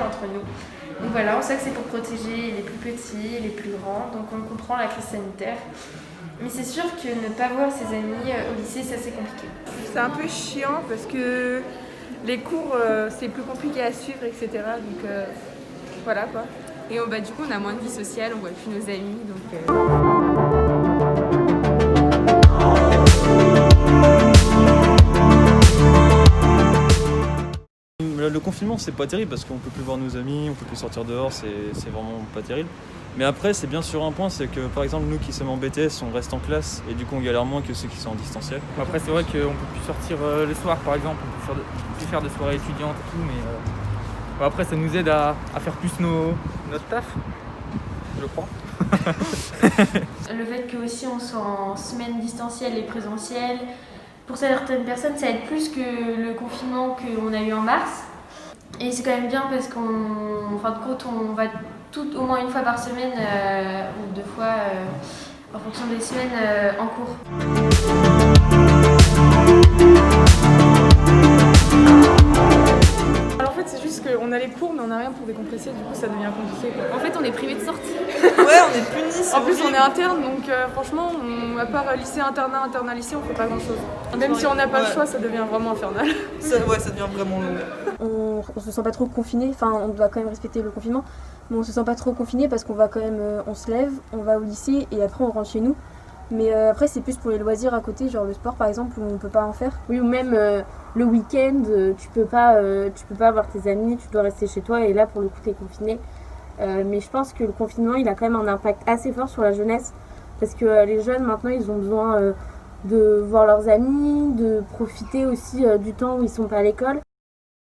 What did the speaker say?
entre nous. Donc voilà, on sait que c'est pour protéger les plus petits, les plus grands, donc on comprend la crise sanitaire. Mais c'est sûr que ne pas voir ses amis au lycée, c'est assez compliqué. C'est un peu chiant parce que les cours, c'est plus compliqué à suivre, etc. Donc voilà quoi. Et du coup, on a moins de vie sociale, on voit plus nos amis. Le confinement, c'est pas terrible parce qu'on peut plus voir nos amis, on peut plus sortir dehors, c'est vraiment pas terrible. Mais après, c'est bien sur un point, c'est que par exemple, nous qui sommes en BTS, on reste en classe et du coup on galère moins que ceux qui sont en distanciel. Après, c'est vrai qu'on peut plus sortir le soir par exemple, on peut plus faire de soirées étudiantes et tout, mais après, ça nous aide à faire plus notre taf, je crois. Le fait que aussi on soit en semaine distancielle et présentielle, pour certaines personnes, ça aide plus que le confinement qu'on a eu en mars. Et c'est quand même bien parce qu'en fin de compte, on va au moins une fois par semaine ou 2 fois en fonction des semaines en cours. Alors en fait, c'est juste qu'on a les cours, mais on n'a rien pour décompresser, du coup ça devient compliqué quoi. En fait, on est privé de sortie. Ouais, on est punis. En plus, on est interne, donc franchement, à part lycée, internat, lycée, on fait pas grand chose. Même si on n'a pas le choix, ça devient vraiment infernal. Ça devient vraiment long. On se sent pas trop confiné, enfin on doit quand même respecter le confinement, mais on se sent pas trop confiné parce qu'on va quand même, on se lève, on va au lycée et après on rentre chez nous. Mais après c'est plus pour les loisirs à côté, genre le sport par exemple, où on peut pas en faire. Oui, ou même le week-end, tu peux pas voir tes amis, tu dois rester chez toi et là pour le coup t'es confiné. Mais je pense que le confinement il a quand même un impact assez fort sur la jeunesse parce que les jeunes maintenant ils ont besoin de voir leurs amis, de profiter aussi du temps où ils sont pas à l'école.